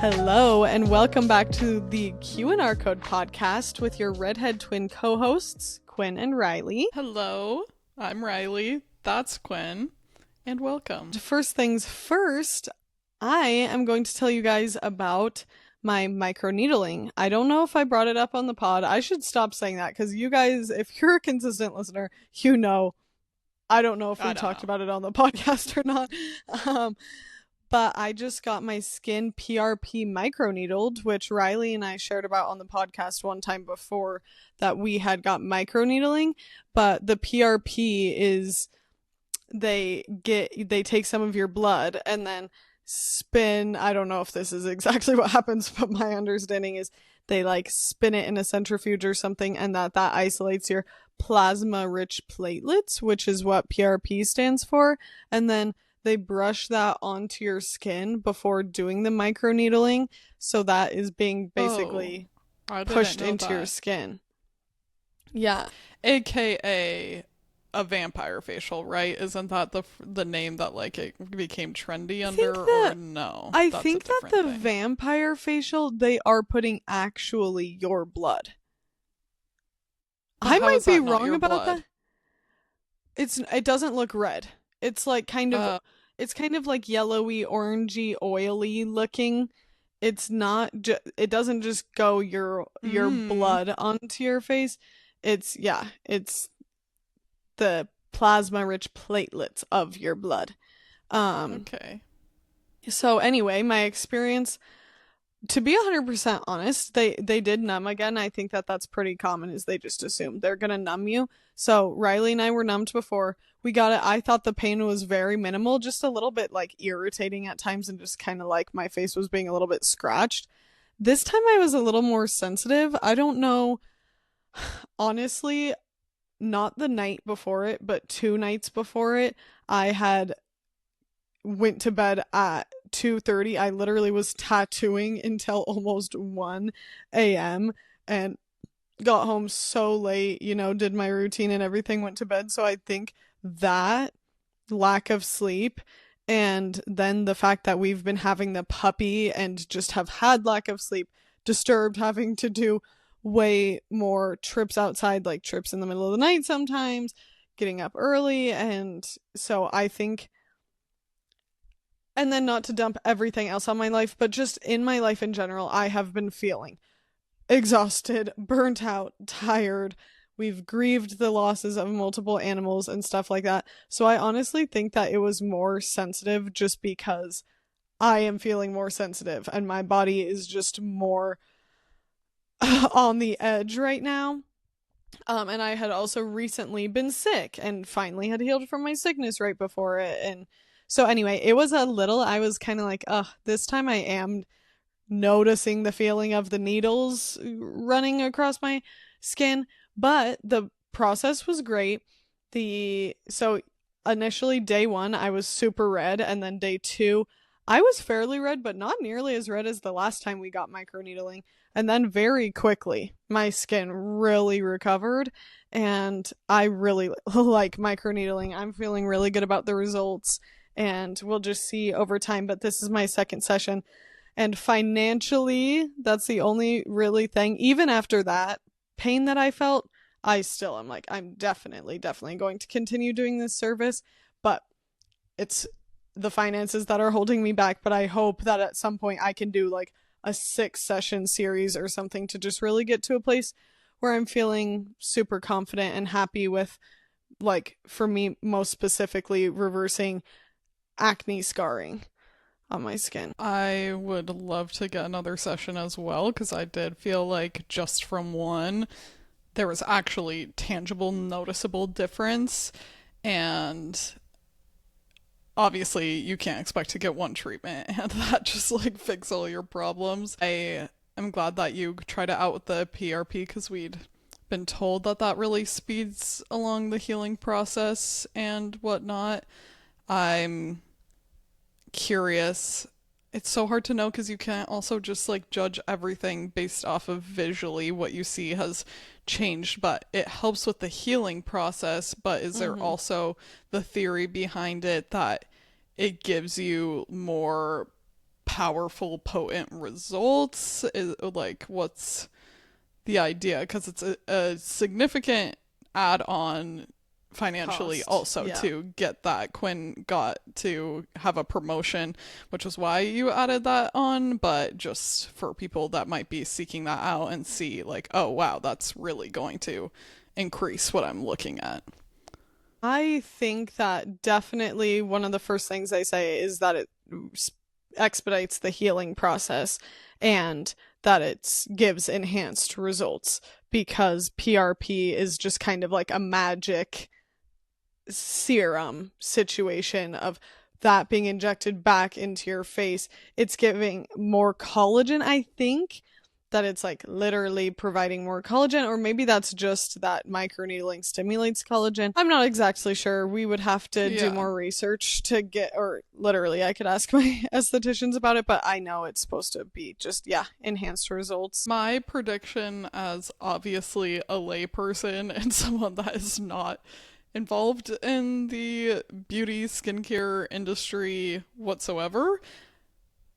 Hello, and welcome back to the Q&R Code podcast with your redhead twin co-hosts, Quinn and Riley. Hello, I'm Riley. That's Quinn, and welcome. First things first, I am going to tell you guys about my microneedling. I don't know if I brought it up on the pod. I should stop saying that because you guys, if you're a consistent listener, you know. I don't know if we talked about it on the podcast or not. But I just got my skin PRP microneedled, which Riley and I shared about on the podcast one time before that we had got microneedling. But the PRP is they take some of your blood and then spin. I don't know if this is exactly what happens, but my understanding is they like spin it in a centrifuge or something, and that isolates your plasma rich platelets, which is what PRP stands for. And then they brush that onto your skin before doing the microneedling, so that is being basically pushed into your skin. Yeah. AKA a vampire facial, right? Isn't that the name that like it became trendy under, or no? I think that the vampire facial, they are putting actually your blood. I might be wrong about that. It doesn't look red. It's like kind of it's kind of like yellowy, orangey, oily looking. It's not it doesn't just go your blood onto your face. It's the plasma rich platelets of your blood. Okay. So anyway, my experience, to be 100% honest, they did numb again. I think that's pretty common, is they just assume they're going to numb you. So Riley and I were numbed before we got it. I thought the pain was very minimal, just a little bit like irritating at times and just kind of like my face was being a little bit scratched. This time I was a little more sensitive. I don't know. Honestly, not the night before it, but 2 nights before it, I had went to bed at 2:30. I literally was tattooing until almost 1 a.m. and got home so late, did my routine and everything, went to bed. So I think that lack of sleep and then the fact that we've been having the puppy and just have had lack of sleep, disturbed, having to do way more trips outside, like trips in the middle of the night sometimes, getting up early. And so I think, and then not to dump everything else on my life, but just in my life in general, I have been feeling exhausted, burnt out, tired. We've grieved the losses of multiple animals and stuff like that. So I honestly think that it was more sensitive just because I am feeling more sensitive and my body is just more on the edge right now. And I had also recently been sick and finally had healed from my sickness right before it. And so anyway, it was I was kind of like, this time I am noticing the feeling of the needles running across my skin. But the process was great. So initially day 1, I was super red. And then day 2, I was fairly red, but not nearly as red as the last time we got microneedling. And then very quickly, my skin really recovered. And I really like microneedling. I'm feeling really good about the results. And we'll just see over time. But this is my second session. And financially, that's the only really thing. Even after that pain that I felt, I still am like, I'm definitely going to continue doing this service. But it's the finances that are holding me back. But I hope that at some point I can do like a 6-session series or something to just really get to a place where I'm feeling super confident and happy with, like, for me, most specifically, reversing acne scarring on my skin. I would love to get another session as well, because I did feel like just from one, there was actually tangible, noticeable difference. And obviously you can't expect to get one treatment and that just like fix all your problems. I am glad that you tried it out with the PRP, because we'd been told that really speeds along the healing process and whatnot. I'm curious. It's so hard to know because you can't also just like judge everything based off of visually what you see has changed, but it helps with the healing process. But is there also the theory behind it that it gives you more powerful, potent results? Like, what's the idea? Because it's a significant add-on financially Cost. also Yeah. to get that. Quinn got to have a promotion, which is why you added that on, but just for people that might be seeking that out and see like, oh wow, that's really going to increase what I'm looking at. I think that definitely one of the first things I say is that it expedites the healing process and that it gives enhanced results because PRP is just kind of like a magic serum situation of that being injected back into your face. It's giving more collagen, I think. That it's like literally providing more collagen, or maybe that's just that microneedling stimulates collagen. I'm not exactly sure. We would have to do Yeah. more research to get, or literally, I could ask my estheticians about it, but I know it's supposed to be just, yeah, enhanced results. My prediction, as obviously a layperson and someone that is not involved in the beauty skincare industry whatsoever.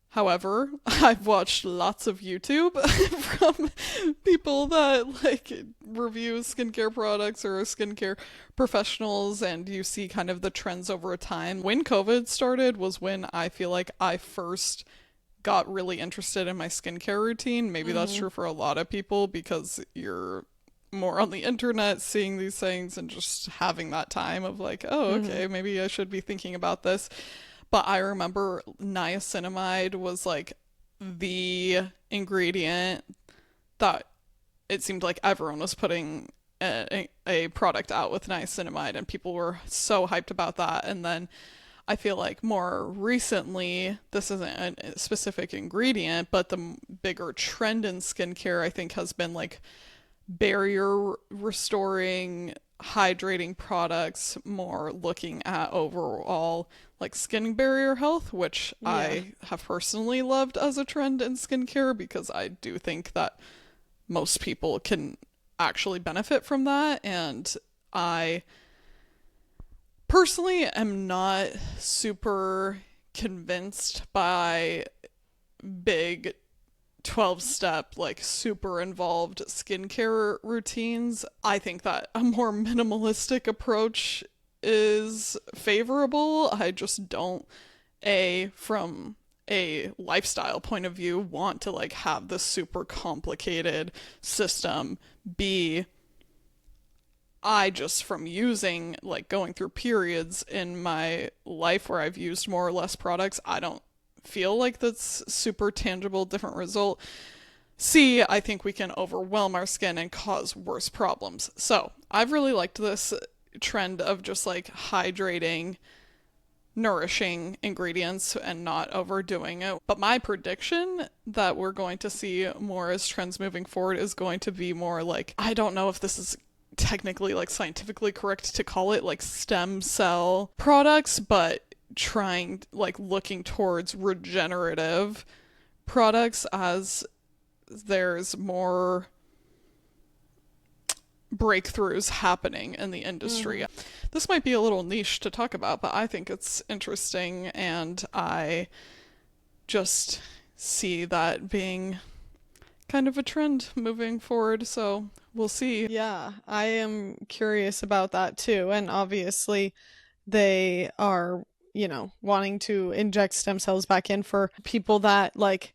However, I've watched lots of YouTube from people that like review skincare products or skincare professionals, and you see kind of the trends over time. When COVID started was when I feel like I first got really interested in my skincare routine. Maybe that's Mm-hmm. true for a lot of people because you're more on the internet seeing these things and just having that time of like, oh, Mm-hmm. okay, maybe I should be thinking about this. But I remember niacinamide was like the ingredient that it seemed like everyone was putting a product out with niacinamide, and people were so hyped about that. And then I feel like more recently, this isn't a specific ingredient, but the bigger trend in skincare, I think, has been like barrier restoring, hydrating products, more looking at overall like skin barrier health, which Yeah. I have personally loved as a trend in skincare because I do think that most people can actually benefit from that. And I personally am not super convinced by big 12-step, like super involved skincare routines. I think that a more minimalistic approach is favorable. I just don't, from a lifestyle point of view, want to like have this super complicated system. B, I just from using like going through periods in my life where I've used more or less products, I don't feel like that's super tangible different result. C, I think we can overwhelm our skin and cause worse problems. So I've really liked this trend of just like hydrating, nourishing ingredients and not overdoing it. But my prediction that we're going to see more as trends moving forward is going to be more like, I don't know if this is technically like scientifically correct to call it like stem cell products, but trying like looking towards regenerative products as there's more breakthroughs happening in the industry. Mm-hmm. This might be a little niche to talk about, but I think it's interesting, and I just see that being kind of a trend moving forward, so we'll see. Yeah, I am curious about that too. And obviously, they are, wanting to inject stem cells back in for people that like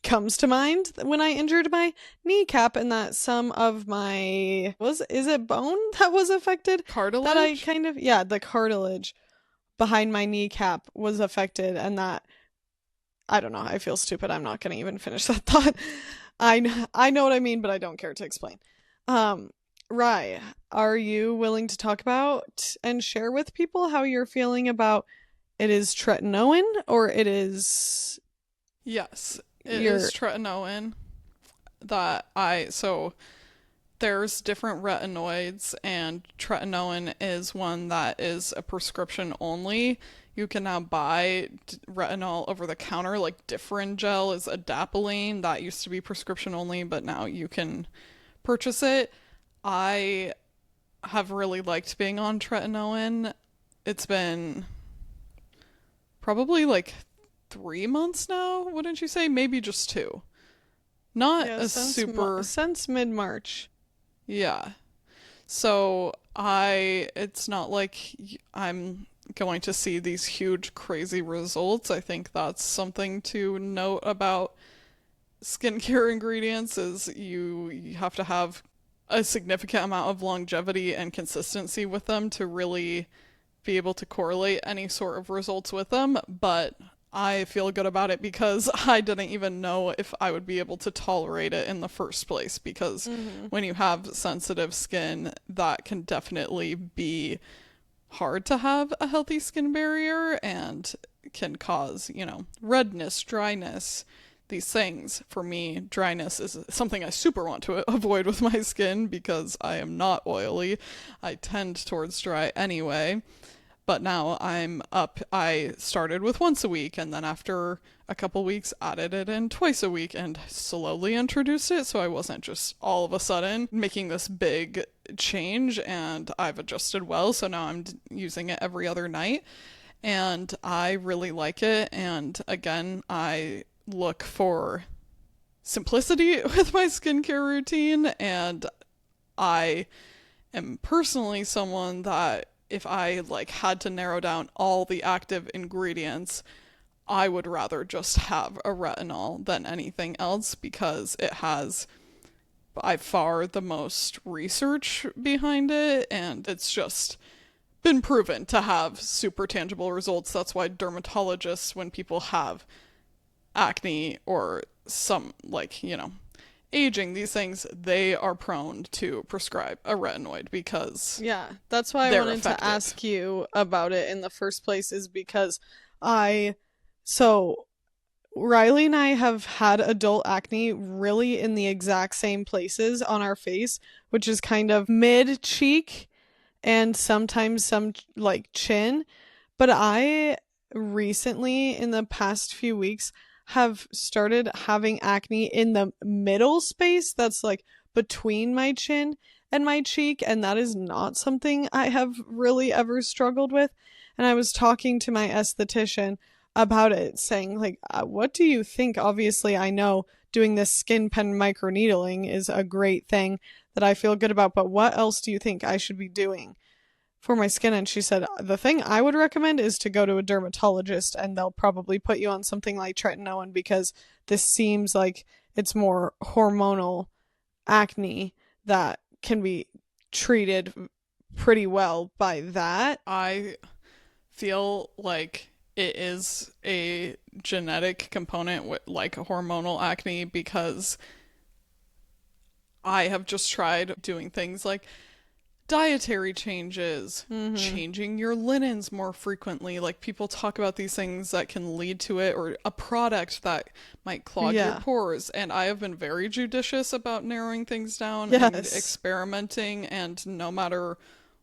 comes to mind when I injured my kneecap and that some of my is it bone that was affected that I Cartilage? kind of yeah, the cartilage behind my kneecap was affected and that I don't know, I feel stupid. I'm not going to even finish that thought. I know what I mean, but I don't care to explain. Um Rye, are you willing to talk about and share with people how you're feeling about it is tretinoin or it is Yes, it is your tretinoin that I so there's different retinoids, and tretinoin is one that is a prescription only. You can now buy retinol over the counter, like Differin gel is adapalene. That used to be prescription only, but now you can purchase it. I have really liked being on tretinoin. It's been probably like 3 months now, wouldn't you say? Maybe just two. Not Yeah, a super, since mid-March. yeah. So it's not like I'm going to see these huge, crazy results. I think that's something to note about skincare ingredients is you have to have a significant amount of longevity and consistency with them to really be able to correlate any sort of results with them, but I feel good about it because I didn't even know if I would be able to tolerate it in the first place. Because Mm-hmm. when you have sensitive skin, that can definitely be hard to have a healthy skin barrier and can cause, redness, dryness, these things. For me, dryness is something I super want to avoid with my skin because I am not oily. I tend towards dry anyway. But now I'm up. I started with once a week, and then after a couple weeks, added it in twice a week and slowly introduced it. So I wasn't just all of a sudden making this big change, and I've adjusted well. So now I'm using it every other night, and I really like it. And again, I look for simplicity with my skincare routine, and I am personally someone that if I like had to narrow down all the active ingredients, I would rather just have a retinol than anything else because it has by far the most research behind it, and it's just been proven to have super tangible results. That's why dermatologists, when people have acne or some, like, aging, these things, they are prone to prescribe a retinoid because Yeah, that's why I they're wanted to effective. ask you about it in the first place, is because I, so Riley and I have had adult acne really in the exact same places on our face, which is kind of mid cheek and sometimes some like chin. But I recently, in the past few weeks, have started having acne in the middle space that's like between my chin and my cheek, and that is not something I have really ever struggled with. And I was talking to my esthetician about it, saying, like, what do you think? Obviously, I know doing this skin pen microneedling is a great thing that I feel good about, but what else do you think I should be doing for my skin? And she said, the thing I would recommend is to go to a dermatologist, and they'll probably put you on something like tretinoin, because this seems like it's more hormonal acne that can be treated pretty well by that. I feel like it is a genetic component with like hormonal acne because I have just tried doing things like dietary changes, Mm-hmm. changing your linens more frequently. Like people talk about these things that can lead to it, or a product that might clog your Yeah. pores. And I have been very judicious about narrowing things down and Yes. experimenting. And no matter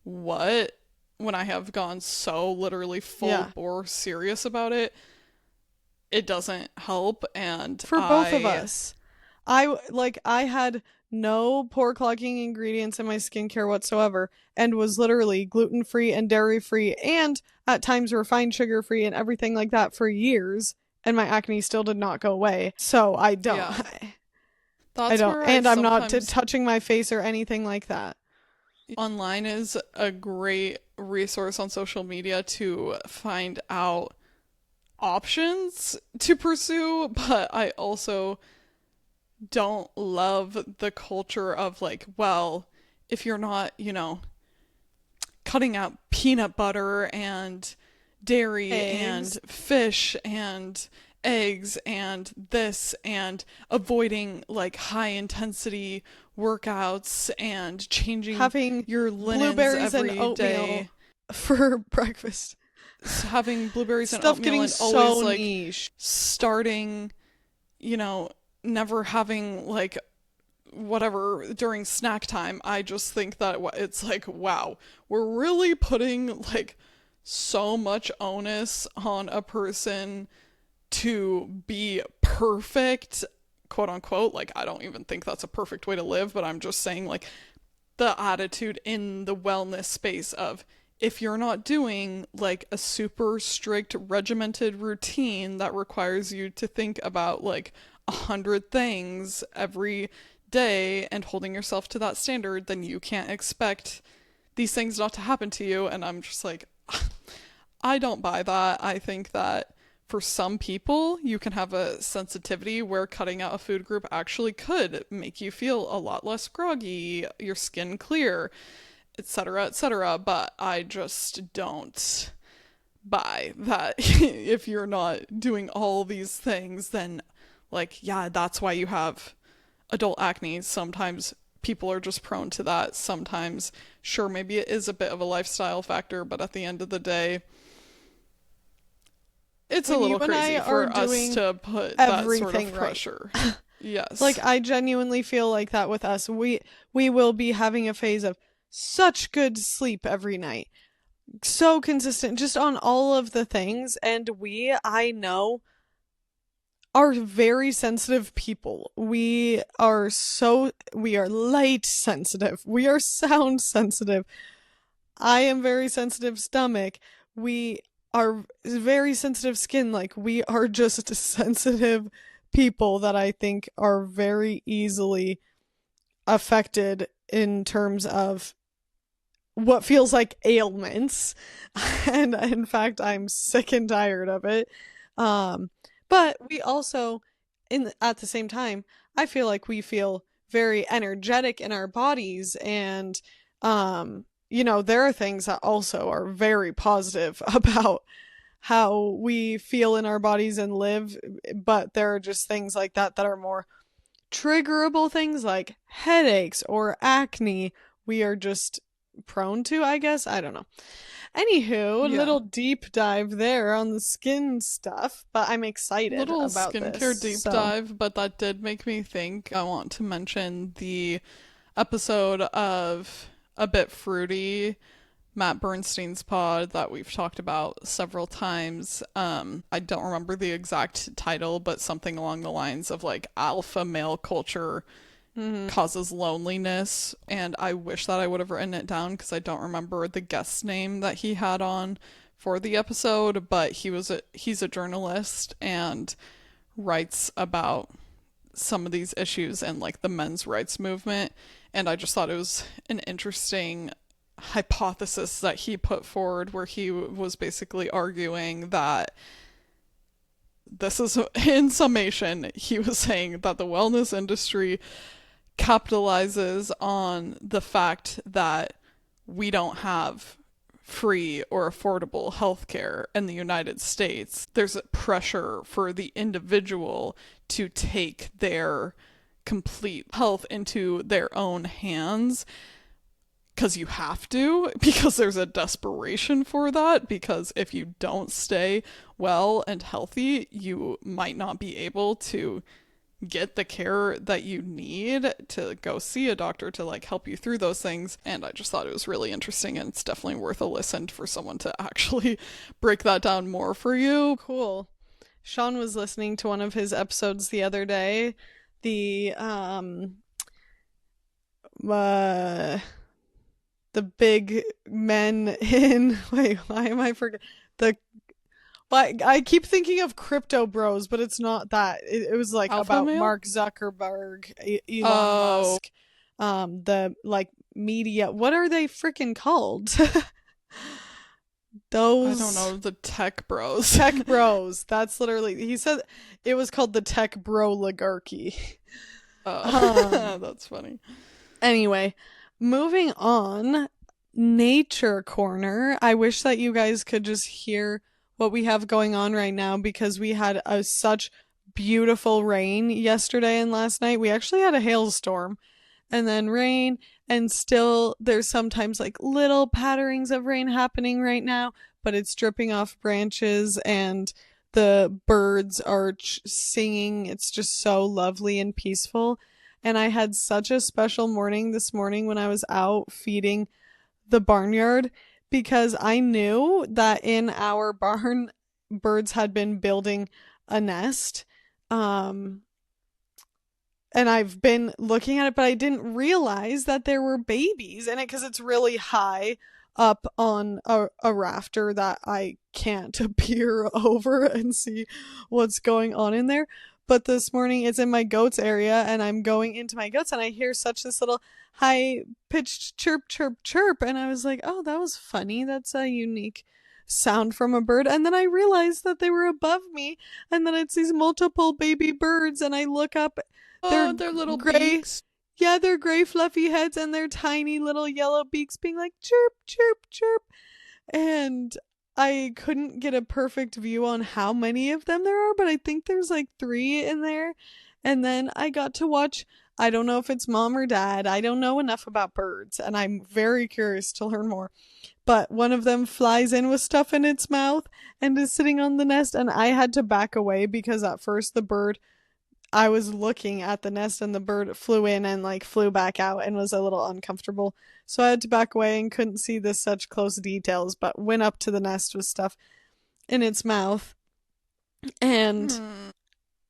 what, when I have gone so literally full Yeah. bore serious about it, it doesn't help. And For both of us. I had no pore clogging ingredients in my skincare whatsoever, and was literally gluten free and dairy free and at times refined sugar free and everything like that for years, and my acne still did not go away. So I don't. yeah, I that's don't, where I and I'm not sometimes touching my face or anything like that. online is a great resource on social media to find out options to pursue, but I also don't love the culture of like, well, if you're not, cutting out peanut butter and dairy and Eggs. fish and eggs and this and avoiding like high intensity workouts and changing Having your linens blueberries and every oatmeal day, for breakfast. having blueberries and Stuff oatmeal getting and always so like niche. starting, you know, never having like whatever during snack time. I just think that it's like, wow, we're really putting like so much onus on a person to be perfect, quote unquote. Like, I don't even think that's a perfect way to live, but I'm just saying, like, the attitude in the wellness space of if you're not doing like a super strict regimented routine that requires you to think about like 100 things every day and holding yourself to that standard, then you can't expect these things not to happen to you. And I'm just like, I don't buy that. I think that for some people, you can have a sensitivity where cutting out a food group actually could make you feel a lot less groggy, your skin clear, etc., etc. But I just don't buy that if you're not doing all these things, then, like, yeah, that's why you have adult acne. Sometimes people are just prone to that. Sometimes, sure, maybe it is a bit of a lifestyle factor, but at the end of the day, it's a When you little and I crazy are for us doing to put that sort everything of right. pressure. Yes. Like I genuinely feel like that with us. We will be having a phase of such good sleep every night. So consistent just on all of the things, and I know, are very sensitive people. We are light sensitive. We are sound sensitive. I am very sensitive stomach. We are very sensitive skin. Like we are just sensitive people that I think are very easily affected in terms of what feels like ailments. And in fact, I'm sick and tired of it. Um, but we also, at the same time, I feel like we feel very energetic in our bodies, and there are things that also are very positive about how we feel in our bodies and live, but there are just things like that that are more triggerable things like headaches or acne. We are just prone to, I guess. I don't know. Anywho, a Yeah. little deep dive there on the skin stuff, but I'm excited Little about this. skincare deep So, dive, but that did make me think. I want to mention the episode of A Bit Fruity, Matt Bernstein's pod that we've talked about several times. I don't remember the exact title, but something along the lines of like alpha male culture mhm. causes loneliness. And I wish that I would have written it down because I don't remember the guest name that he had on for the episode, but he's a journalist and writes about some of these issues and like the men's rights movement. And I just thought it was an interesting hypothesis that he put forward where he was basically arguing that this is, in summation, he was saying that the wellness industry capitalizes on the fact that we don't have free or affordable healthcare in the United States. There's a pressure for the individual to take their complete health into their own hands because you have to, because there's a desperation for that, because if you don't stay well and healthy, you might not be able to get the care that you need to go see a doctor to like help you through those things. And I just thought it was really interesting, and it's definitely worth a listen for someone to actually break that down more for you. Cool. Sean was listening to one of his episodes the other day. The uh the big men in wait, why am I forgetting the I keep thinking of Crypto Bros, but it's not that. It was like Alpha about male? Mark Zuckerberg, Elon Oh, Musk, the like media. What are they freaking called? I don't Those know, the tech bros. tech bros. That's literally, he said it was called the tech bro oligarchy. Um. That's funny. Anyway, moving on. Nature corner. I wish that you guys could just hear what we have going on right now because we had such beautiful rain yesterday and last night. We actually had a hailstorm and then rain, and still there's sometimes like little patterings of rain happening right now, but it's dripping off branches and the birds are singing. It's just so lovely and peaceful. And I had such a special morning this morning when I was out feeding the barnyard because I knew that in our barn birds had been building a nest. Um and I've been looking at it, but I didn't realize that there were babies in it because it's really high up on a rafter that I can't peer over and see what's going on in there. But this morning it's in my goats area and I'm going into my goats and I hear such this little high pitched chirp, chirp, chirp. And I was like, oh, that was funny. That's a unique sound from a bird. And then I realized that they were above me and then it's these multiple baby birds. And I look up, Oh, they're their little gray. beaks. Yeah, their gray fluffy heads and their tiny little yellow beaks being like chirp, chirp, chirp. And I couldn't get a perfect view on how many of them there are, but I think there's like 3 in there. And then I got to watch, I don't know if it's mom or dad. I don't know enough about birds, and I'm very curious to learn more. But one of them flies in with stuff in its mouth and is sitting on the nest, and I had to back away because at first the bird, I was looking at the nest and the bird flew in and like flew back out and was a little uncomfortable. So I had to back away and couldn't see the such close details, but went up to the nest with stuff in its mouth. And Hmm.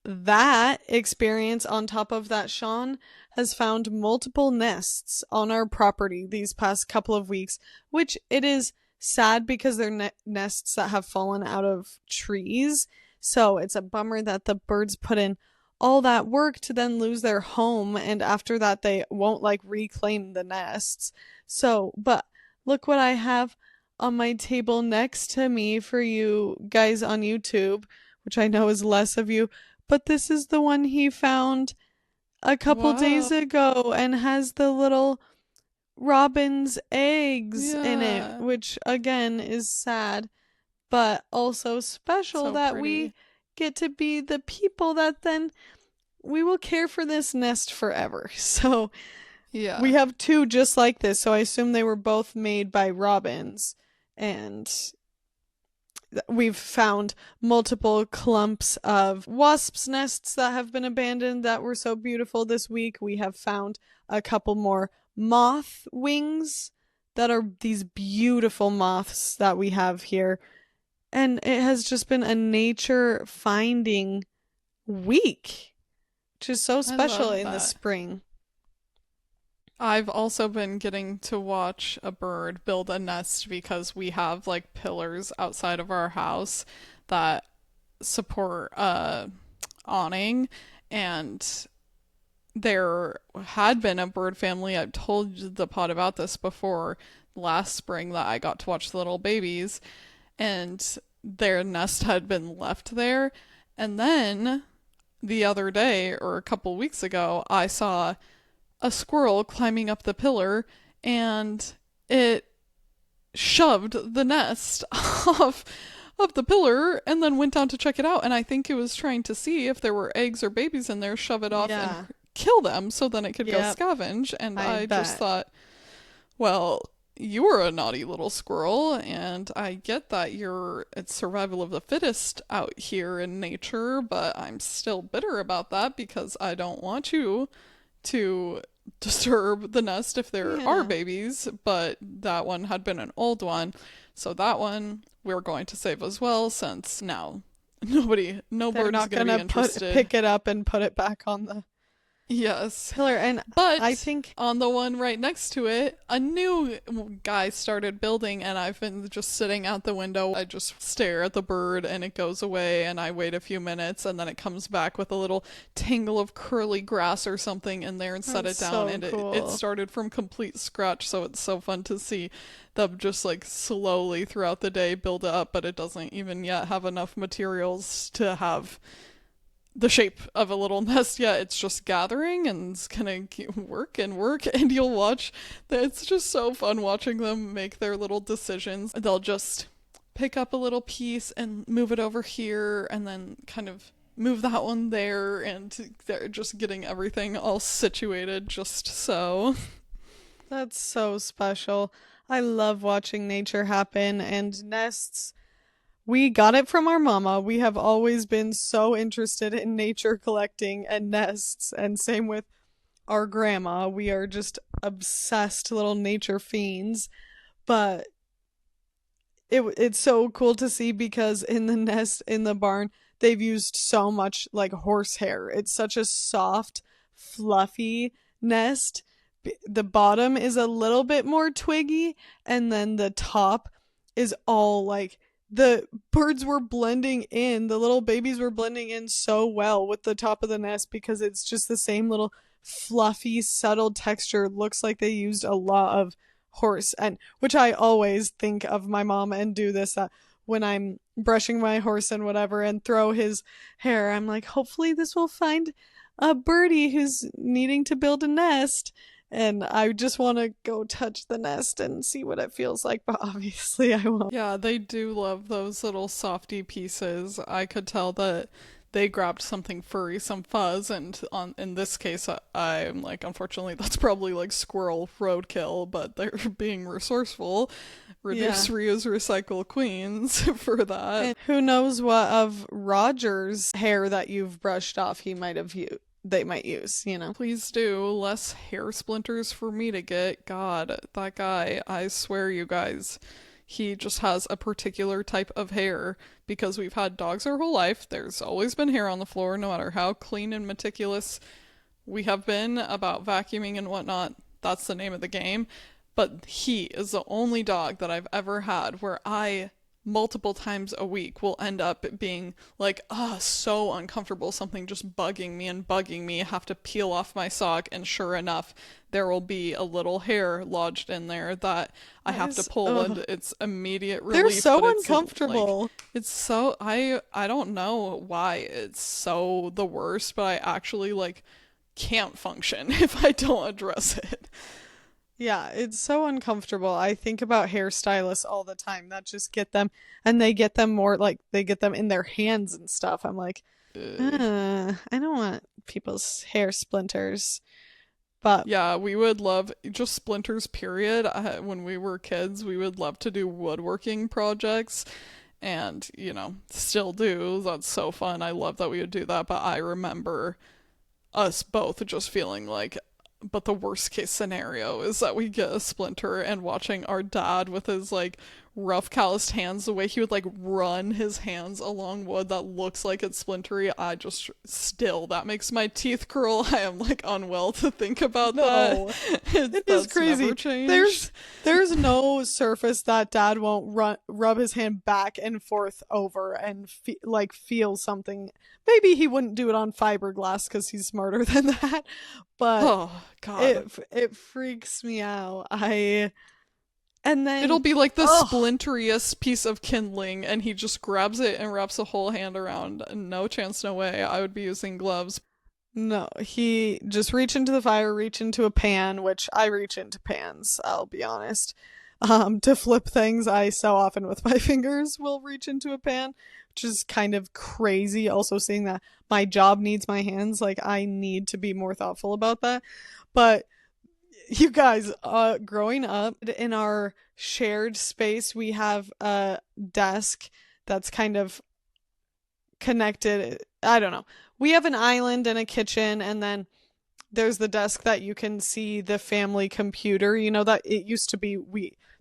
that experience on top of that, Sean has found multiple nests on our property these past couple of weeks, which it is sad because they're nests that have fallen out of trees. So it's a bummer that the birds put in all that work to then lose their home, and after that they won't like reclaim the nests. So, but look what I have on my table next to me for you guys on YouTube, which I know is less of you, but this is the one he found a couple Wow. days ago and has the little robin's eggs in it, Yeah. which again is sad, but also special So that we pretty. get to be the people that then we will care for this nest forever. So Yeah. we have 2 just like this, so I assume they were both made by robins. And we've found multiple clumps of wasps' nests that have been abandoned that were so beautiful this week. We have found a couple more moth wings that are these beautiful moths that we have here. And it has just been a nature finding week, which is so I special love in the that. spring. I've also been getting to watch a bird build a nest because we have like pillars outside of our house that support awning, and there had been a bird family. I've told the pod about this before, last spring, that I got to watch the little babies, and their nest had been left there. And then the other day, or a couple weeks ago, I saw a squirrel climbing up the pillar, and it shoved the nest off of the pillar and then went down to check it out. And I think it was trying to see if there were eggs or babies in there, shove it off and Yeah. kill them so then it could go Yep. scavenge. And I I just bet. thought, well, you were a naughty little squirrel, and I get that it's survival of the fittest out here in nature, but I'm still bitter about that because I don't want you to disturb the nest if there are Yeah. babies, but that one had been an old one. So that one we're going to save as well, since now no They're bird is not going to be gonna interested. pick it up and put it back on the Yes. pillar. And I But think, on the one right next to it, a new guy started building, and I've been just sitting out the window. I just stare at the bird, and it goes away, and I wait a few minutes, and then it comes back with a little tangle of curly grass or something in there and set that's it down. so And it cool. started from complete scratch, so it's so fun to see them just like slowly throughout the day build it up, but it doesn't even yet have enough materials to have the shape of a little nest yet. It's just gathering, and it's gonna work and work, and you'll watch. It's just so fun watching them make their little decisions. They'll just pick up a little piece and move it over here, and then kind of move that one there, and they're just getting everything all situated just so. That's so special. I love watching nature happen and nests. We got it from our mama. We have always been so interested in nature collecting and nests, and same with our grandma. We are just obsessed little nature fiends. But it's so cool to see because in the nest in the barn, they've used so much like horsehair. It's such a soft, fluffy nest, the bottom is a little bit more twiggy, and then the top is all like the birds were blending in, the little babies were blending in so well with the top of the nest because it's just the same little fluffy, subtle texture. Looks like they used a lot of horse, and which I always think of my mom and do this when I'm brushing my horse and whatever and throw his hair. I'm like, hopefully this will find a birdie who's needing to build a nest. And I just want to go touch the nest and see what it feels like, but obviously I won't. Yeah, they do love those little softy pieces. I could tell that they grabbed something furry, some fuzz, and in this case, I'm like, unfortunately, that's probably like squirrel roadkill, but they're being resourceful. Reduce, Yeah. reuse, recycle queens for that. And who knows what of Roger's hair that you've brushed off they might use, you know? Please do. Less hair splinters for me to get. God, that guy, I swear, you guys, he just has a particular type of hair because we've had dogs our whole life. There's always been hair on the floor, no matter how clean and meticulous we have been about vacuuming and whatnot. That's the name of the game. But he is the only dog that I've ever had where I multiple times a week will end up being like, so uncomfortable, something just bugging me and bugging me, have to peel off my sock, and sure enough, there will be a little hair lodged in there that I have to pull, and it's immediate relief. They're so but it's uncomfortable. like, it's so, I don't know why it's so the worst, but I actually like can't function if I don't address it. Yeah, it's so uncomfortable. I think about hairstylists all the time that just get them, and they get them more like they get them in their hands and stuff. I'm like, I don't want people's hair splinters. But Yeah, we would love just splinters, period. When we were kids, we would love to do woodworking projects and, still do. That's so fun. I love that we would do that. But I remember us both just feeling like, but the worst case scenario is that we get a splinter, and watching our dad with his like rough calloused hands, the way he would like run his hands along wood that looks like it's splintery, I just still, that makes my teeth curl. I am like unwell to think about no, that. it is crazy. There's no surface that dad won't rub his hand back and forth over and feel something. Maybe he wouldn't do it on fiberglass because he's smarter than that, but Oh god. it freaks me out. And then It'll be like the splinteriest piece of kindling, and he just grabs it and wraps a whole hand around. No chance, no way. I would be using gloves. no, he just reach into the fire, reach into a pan, which I reach into pans, I'll be honest. To flip things, I so often with my fingers will reach into a pan, which is kind of crazy. Also seeing that my job needs my hands, like I need to be more thoughtful about that. But you guys, growing up in our shared space, we have a desk that's kind of connected. I don't know. We have an island and a kitchen, and then there's the desk that you can see the family computer. You know that it used to be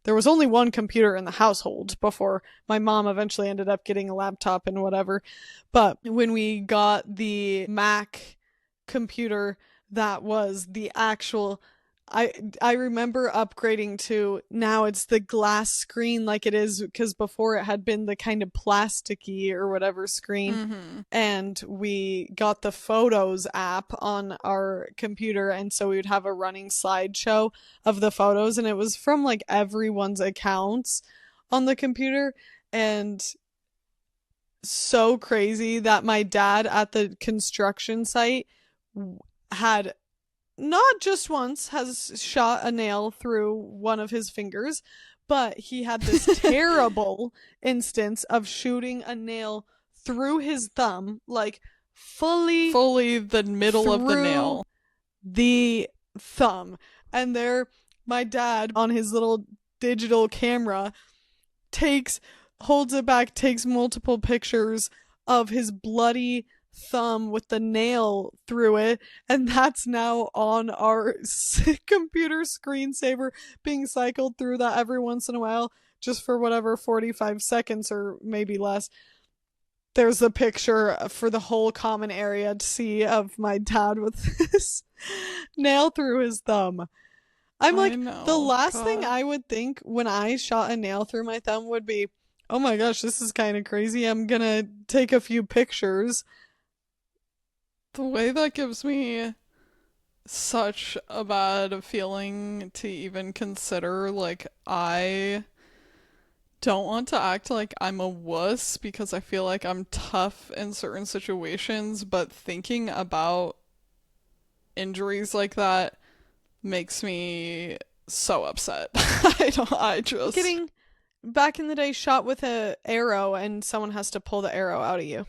there was only one computer in the household before my mom eventually ended up getting a laptop and whatever. But when we got the Mac computer, that was the actual I remember upgrading to, now it's the glass screen like it is, because before it had been the kind of plasticky or whatever screen. Mm-hmm. And we got the Photos app on our computer, and so we would have a running slideshow of the photos, and it was from like everyone's accounts on the computer. And so crazy that my dad at the construction site had not just once has shot a nail through one of his fingers, but he had this terrible instance of shooting a nail through his thumb, like fully the middle of the nail. The thumb. And there, my dad on his little digital camera holds it back, takes multiple pictures of his bloody thumb with the nail through it, and that's now on our computer screensaver, being cycled through that every once in a while, just for whatever 45 seconds or maybe less. There's a picture for the whole common area to see of my dad with this nail through his thumb. I'm I like, the know. last thing God. I would think when I shot a nail through my thumb would be, oh my gosh, this is kind of crazy. I'm gonna take a few pictures. The way that gives me such a bad feeling to even consider, like, I don't want to act like I'm a wuss because I feel like I'm tough in certain situations, but thinking about injuries like that makes me so upset. I just, Getting back in the day shot with a arrow and someone has to pull the arrow out of you.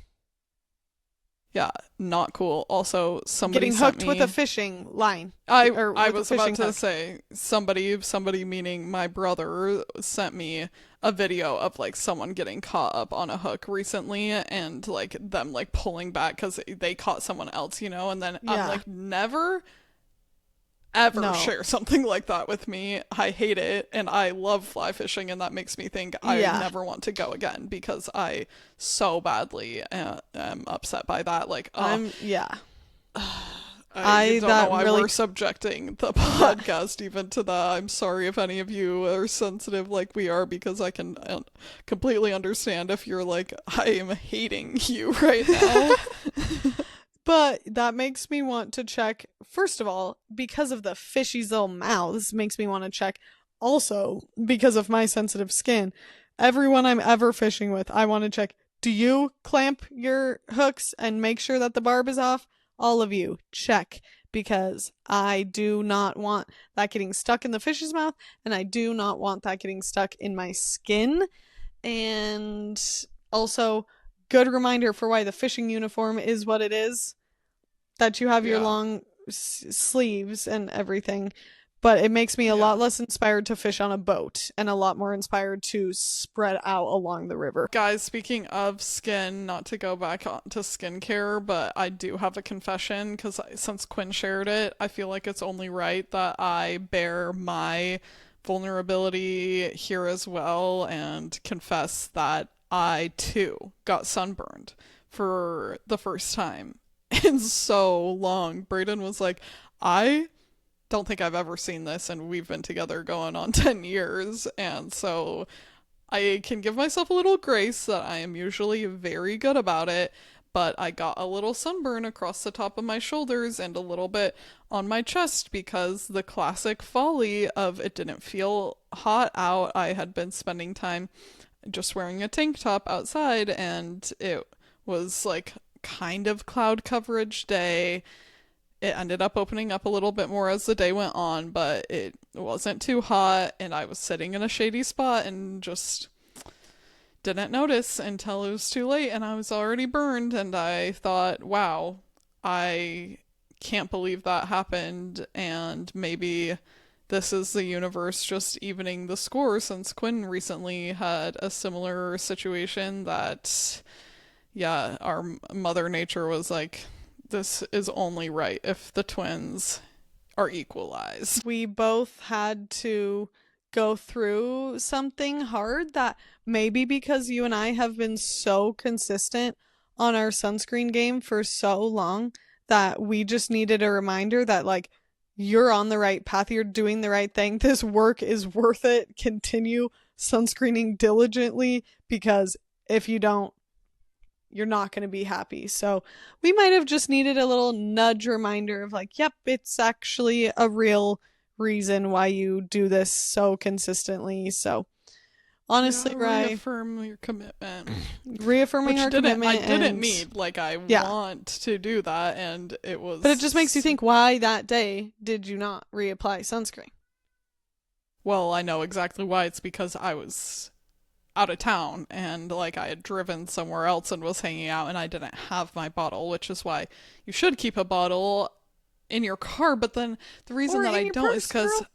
yeah, not cool. Also, somebody Getting sent hooked with a me, fishing line or I with a was about fishing to hook. say somebody meaning my brother sent me a video of like someone getting caught up on a hook recently and like them like pulling back cuz they caught someone else, and then I'm Yeah. like never ever No. share something like that with me. I hate it and I love fly fishing and that makes me think I Yeah. never want to go again because I so badly am upset by that. Like, Yeah. I I don't know that why really we're subjecting the that podcast even to that. I'm sorry if any of you are sensitive like we are because I can completely understand if you're like, I am hating you right now. but that makes me want to check first of all because of the fishy's little mouths makes me want to check also because of my sensitive skin. Everyone I'm ever fishing with, I want to check. Do you clamp your hooks and make sure that the barb is off? All of you, check because I do not want that getting stuck in the fish's mouth and I do not want that getting stuck in my skin. And also, good reminder for why the fishing uniform is what it is, that you have your Yeah, long sleeves and everything. But it makes me a yeah. lot less inspired to fish on a boat and a lot more inspired to spread out along the river. Guys, speaking of skin, not to go back on to skincare, but I do have a confession because since Quinn shared it, I feel like it's only right that I bear my vulnerability here as well and confess that I too got sunburned for the first time in so long. Brayden was like, I don't think I've ever seen this, and we've been together going on 10 years, and so I can give myself a little grace that I am usually very good about it, but I got a little sunburn across the top of my shoulders and a little bit on my chest because the classic folly of it didn't feel hot out. I had been spending time just wearing a tank top outside and it was like kind of cloud coverage day. It ended up opening up a little bit more as the day went on, but it wasn't too hot, and I was sitting in a shady spot and just didn't notice until it was too late and I was already burned. And I thought, wow, I can't believe that happened. And maybe this is the universe just evening the score since Quinn recently had a similar situation that, yeah, our Mother Nature was like, this is only right if the twins are equalized. We both had to go through something hard that maybe because you and I have been so consistent on our sunscreen game for so long that we just needed a reminder that, like, you're on the right path, you're doing the right thing. This work is worth it. Continue sunscreening diligently because if you don't, you're not going to be happy. So we might have just needed a little nudge reminder of like, yep, it's actually a real reason why you do this so consistently. So Yeah, honestly, Rye, reaffirm your commitment. reaffirming Which our didn't I commitment didn't and need. Like I yeah, want to do that and it but it just makes you was think, why that day did you not reapply sunscreen? well, I know exactly why. It's because I was out of town and like I had driven somewhere else and was hanging out and I didn't have my bottle, which is why you should keep a bottle in your car. But then the reason Or that in I your don't is purse, because girl.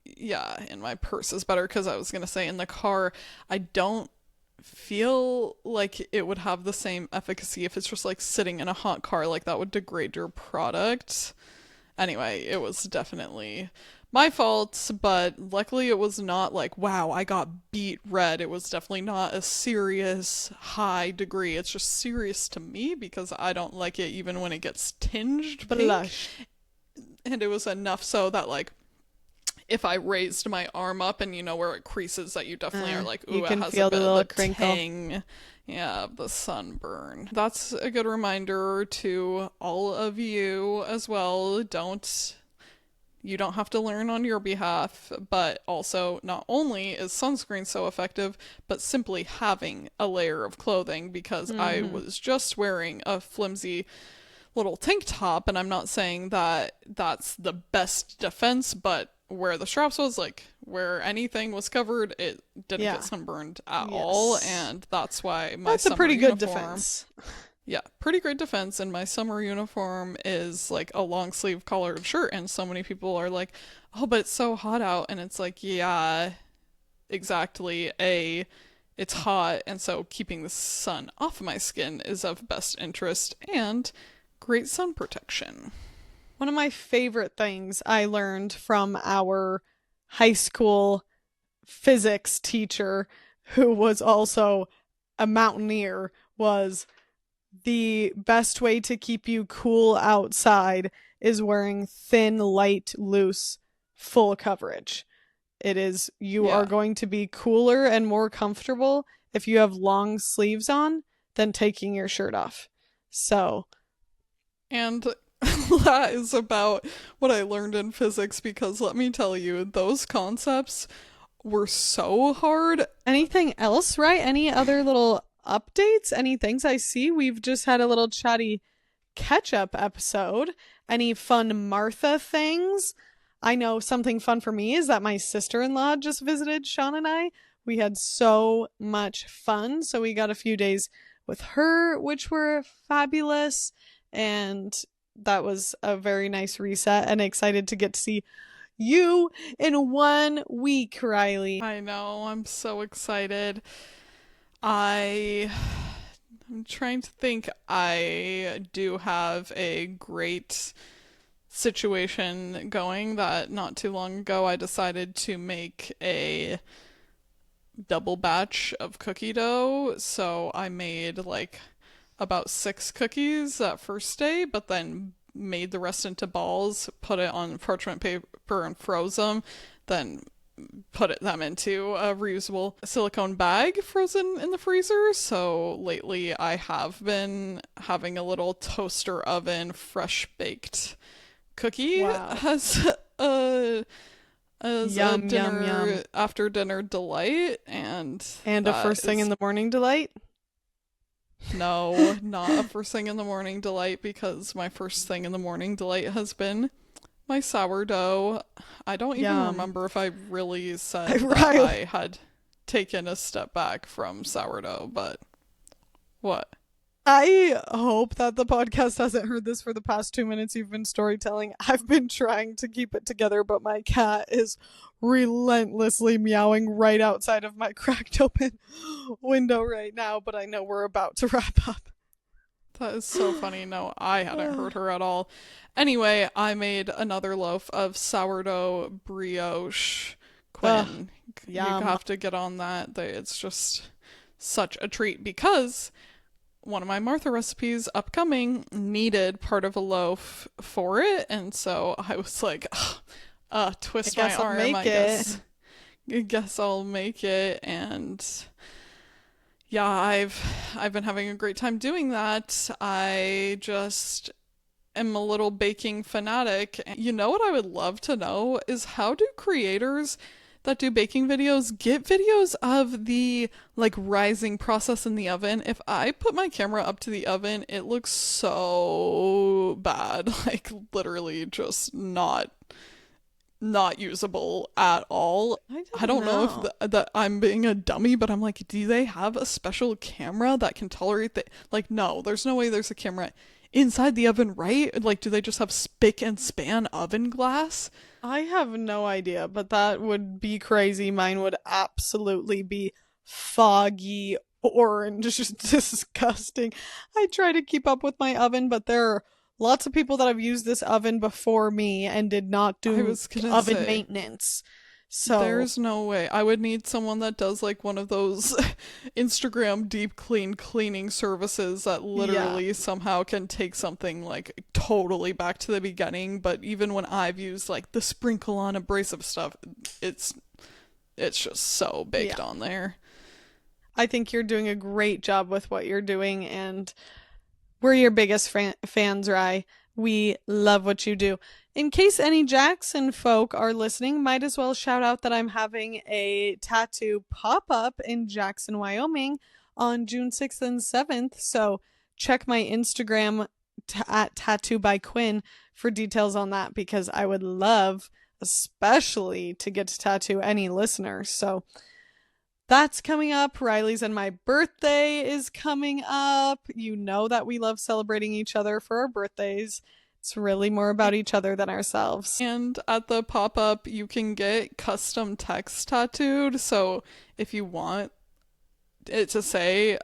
yeah, in my purse is better because I was gonna say in the car I don't feel like it would have the same efficacy if it's just like sitting in a hot car. Like that would degrade your product. Anyway, it was definitely my fault, but luckily it was not like, wow, I got beat red. It was definitely not a serious high degree. It's just serious to me because I don't like it even when it gets tinged pink. Blush. And it was enough so that like if I raised my arm up and where it creases that you definitely are like, You ooh, it can has a feel the bit of little the crinkle. tang. Yeah, the sunburn. That's a good reminder to all of you as well. You don't have to learn on your behalf, but also not only is sunscreen so effective, but simply having a layer of clothing, because I Mm-hmm. was just wearing a flimsy little tank top, and I'm not saying that that's the best defense, but where the straps was, like where anything was covered, it didn't get Yeah. sunburned at all, Yes. and that's why my That's a summer pretty good uniform, defense. yeah, pretty great defense. And my summer uniform is like a long sleeve collared shirt, and so many people are like, "Oh, but it's so hot out," and it's like, yeah, exactly. It's hot, and so keeping the sun off my skin is of best interest, and great sun protection. One of my favorite things I learned from our high school physics teacher, who was also a mountaineer, was the best way to keep you cool outside is wearing thin, light, loose, full coverage. You are Yeah. going to be cooler and more comfortable if you have long sleeves on than taking your shirt off. So, And that is about what I learned in physics, because let me tell you, those concepts were so hard. anything else, right? Any other little updates? Any things I see? We've just had a little chatty catch up episode. Any fun Martha things? I know something fun for me is that my sister in law just visited Sean and I. We had so much fun. So we got a few days with her, which were fabulous. And that was a very nice reset, and excited to get to see you in 1 week, Riley. I know, I'm so excited. I I'm trying to think. I do have a great situation going that not too long ago I decided to make a double batch of cookie dough. So I made like about 6 cookies that first day, but then made the rest into balls, put it on parchment paper and froze them, then them into a reusable silicone bag frozen in the freezer. So lately I have been having a little toaster oven fresh baked cookie Wow. a as a Yum, yum, yum. dinner after dinner delight, and And a that first thing in is the morning delight? no, not a first thing in the morning delight, because my first thing in the morning delight has been my sourdough. I don't even Yum. remember if I really said that Riley. I had taken a step back from sourdough, but what? I hope that the podcast hasn't heard this for the past 2 minutes you've been storytelling. I've been trying to keep it together, but my cat is relentlessly meowing right outside of my cracked open window right now, but I know we're about to wrap up. That is so funny. No, I hadn't heard her at all. Anyway, I made another loaf of sourdough brioche. Ugh, Quinn, you yum. have to get on that. It's just such a treat, because one of my Martha recipes upcoming needed part of a loaf for it, and so I was like, I twist my guess I'll arm, make it. I guess I'll make it. And yeah, I've been having a great time doing that. I just am a little baking fanatic. You know what I would love to know is, how do creators that do baking videos get videos of the like rising process in the oven? If I put my camera up to the oven, it looks so bad. Like literally just not usable at all. I I don't don't know if know. that I'm being a dummy, but I'm like, do they have a special camera that can tolerate the, like, no, there's no way there's a camera inside the oven, right? Like, do they just have spick and span oven glass? I have no idea, but that would be crazy. Mine would absolutely be foggy orange, disgusting. I try to keep up with my oven, but there are lots of people that have used this oven before me and did not I do was gonna oven say, maintenance. So There's no way. I would need someone that does like one of those Instagram deep cleaning services that yeah, literally somehow can take something like totally back to the beginning. But even when I've used like the sprinkle on abrasive stuff, it's it's just so baked yeah. on there. I think you're doing a great job with what you're doing, and we're your biggest fans, Rye. We love what you do. In case any Jackson folk are listening, might as well shout out that I'm having a tattoo pop up in Jackson, Wyoming on June 6th and 7th. So check my Instagram at Tattoo by Quinn for details on that, because I would love, especially, to get to tattoo any listener. So that's coming up. Riley's and my birthday is coming up. You know that we love celebrating each other for our birthdays. It's really more about each other than ourselves. And at the pop up, you can get custom text tattooed. So if you want it to say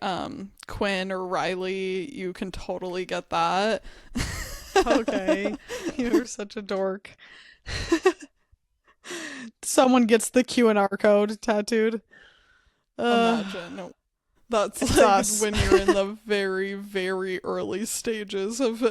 Quinn or Riley, you can totally get that. Okay. You're such a dork. Someone gets the Q&R code tattooed. Imagine. That's It's like us. when you're in the very, very early stages of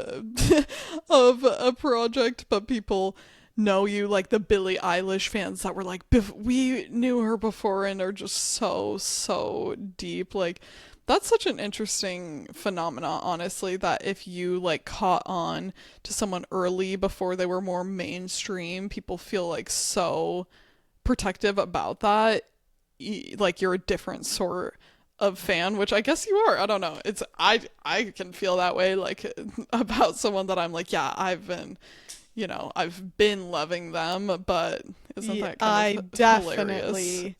of a project, but people know you, like the Billie Eilish fans that were like, we knew her before and are just so deep. Like, that's such an interesting phenomena, honestly, that if you like caught on to someone early before they were more mainstream, people feel like so protective about that. Like you're a different sort of fan, which I guess you are. I don't know. It's I can feel that way like about someone that I'm like, yeah, I've been loving them, but isn't Yeah, that kind of hilarious?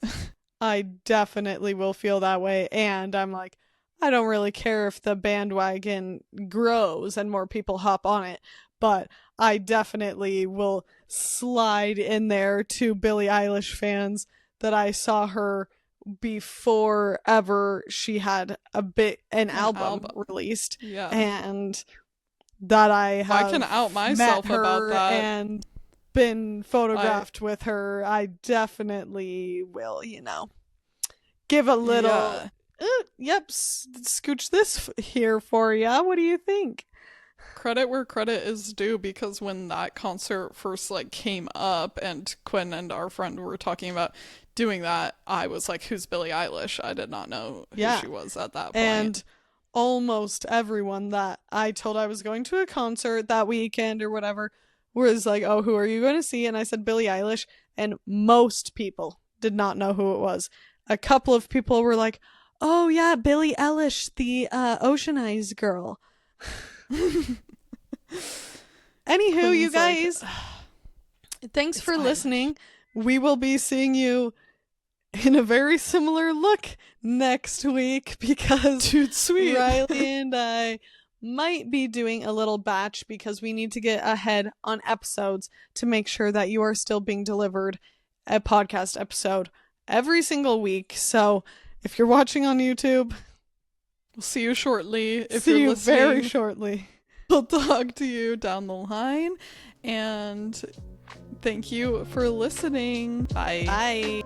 I definitely will feel that way. And I'm like, I don't really care if the bandwagon grows and more people hop on it, but I definitely will slide in there to Billie Eilish fans that I saw her before ever she had an An album album. released, Yeah. and that I I can have out met myself about her that. and been I photographed with her. I definitely will, give a little, yeah. yep, scooch this here for ya. What do you think? Credit where credit is due, because when that concert first like came up and Quinn and our friend were talking about doing that, I was like, who's Billie Eilish? I did not know who Yeah. she was at that point. And almost everyone that I told I was going to a concert that weekend or whatever was like, "Oh, who are you going to see?" And I said Billie Eilish, and most people did not know who it was. A couple of people were like, "Oh yeah, Billie Eilish, the Ocean Eyes girl." Anywho, you Quinn's like, guys, thanks it's for Eilish. listening. We will be seeing you in a very similar look next week, because Dude, sweet. Riley and I might be doing a little batch because we need to get ahead on episodes to make sure that you are still being delivered a podcast episode every single week. So if you're watching on YouTube, We'll see you shortly. If see you're you very listening, shortly. we'll talk to you down the line. And thank you for listening. Bye. Bye.